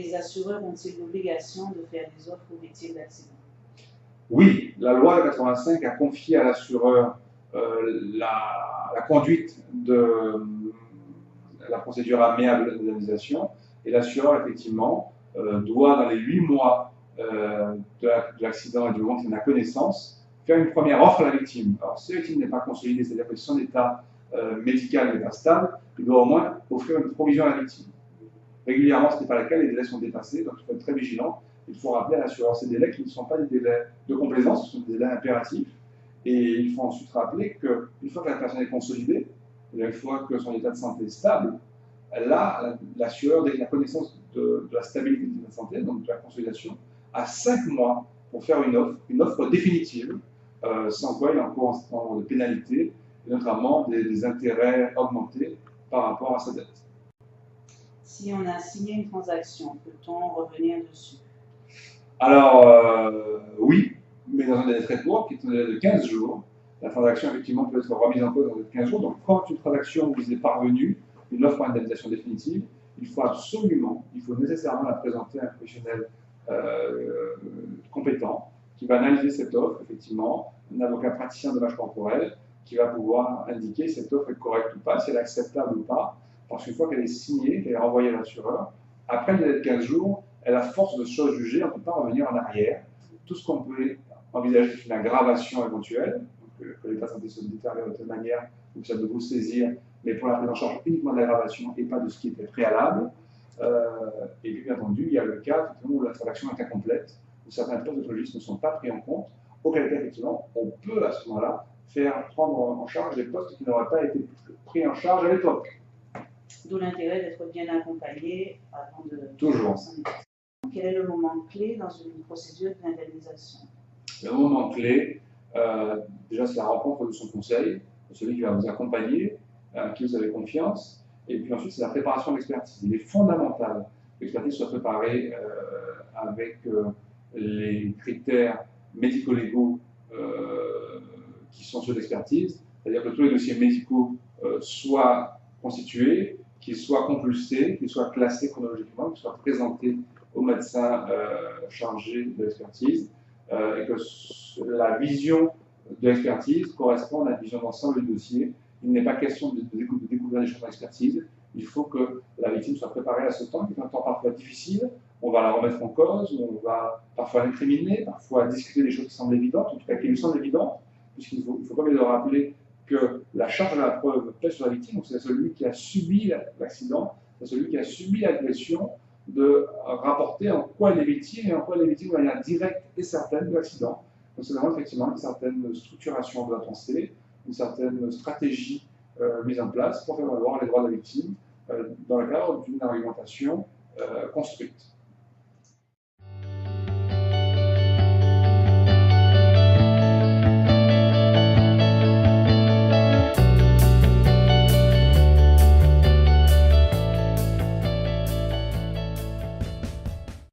les assureurs ont-ils l'obligation de faire des offres aux victimes d'accidents? Oui, la loi de 85 a confié à l'assureur la conduite de la procédure amiable d'indemnisation, et l'assureur, effectivement, doit, dans les 8 mois de l'accident et du moment qu'il en a connaissance, faire une première offre à la victime. Alors, si la victime n'est pas consolidée, c'est-à-dire que son état médical n'est pas stable, il doit au moins offrir une provision à la victime. Régulièrement, ce n'est pas le cas, les délais sont dépassés, donc il faut être très vigilant. Il faut rappeler à l'assureur ces délais qui ne sont pas des délais de complaisance, ce sont des délais impératifs. Et il faut ensuite rappeler qu'une fois que la personne est consolidée, une fois que son état de santé est stable, là, l'assureur, dès qu'il a connaissance de la stabilité de l'état de santé, donc de la consolidation, a 5 mois pour faire une offre définitive, sans quoi il encourt un certain nombre de pénalités, et notamment des intérêts augmentés par rapport à sa dette. Si on a signé une transaction, peut-on revenir dessus? Alors, oui, mais dans un délai très court, qui est un délai de 15 jours. La transaction, effectivement, peut être remise en cause dans 15 jours. Donc, quand une transaction vous est parvenue, une offre à indemnisation définitive, il faut nécessairement la présenter à un professionnel compétent qui va analyser cette offre, effectivement, un avocat praticien de dommages corporels qui va pouvoir indiquer si cette offre est correcte ou pas, si elle est acceptable ou pas, parce qu'une fois qu'elle est signée, qu'elle est renvoyée à l'assureur, après le délai de 15 jours, elle a force de chose jugée, on ne peut pas revenir en arrière. Tout ce qu'on peut envisager, c'est une aggravation éventuelle, que l'état de santé se détériore de telle manière que ça peut vous saisir, mais pour la prise en charge uniquement de l'aggravation et pas de ce qui était préalable. Et puis, bien entendu, il y a le cas où la transaction est incomplète, où certains postes de registre ne sont pas pris en compte, auquel cas, effectivement, on peut à ce moment-là prendre en charge des postes qui n'auraient pas été pris en charge à l'époque. D'où l'intérêt d'être bien accompagné avant de... Toujours. Quel est le moment clé dans une procédure d'indemnisation? Le moment clé, déjà, c'est la rencontre de son conseil, de celui qui va vous accompagner, qui vous avez confiance. Et puis ensuite, c'est la préparation de l'expertise. Il est fondamental que l'expertise soit préparée avec les critères médico-légaux qui sont ceux d'expertise, c'est-à-dire que tous les dossiers médicaux soient constitués, qu'ils soient compulsés, qu'ils soient classés chronologiquement, qu'ils soient présentés au médecin chargé de l'expertise, et que la vision de l'expertise corresponde à la vision d'ensemble du dossier. Il n'est pas question de découvrir des choses en expertise. Il faut que la victime soit préparée à ce temps, qui est un temps parfois difficile. On va la remettre en cause, on va parfois l'incriminer, parfois discuter des choses qui semblent évidentes, en tout cas qui lui semblent évidentes, puisqu'il faut quand même le rappeler que la charge de la preuve pèse sur la victime, c'est celui qui a subi l'accident, c'est celui qui a subi l'agression, de rapporter en quoi elle est victime et en quoi elle est victime de manière directe et certaine de l'accident. Donc c'est vraiment effectivement une certaine structuration de la pensée, une certaine stratégie mise en place pour faire valoir les droits de la victime dans le cadre d'une argumentation construite.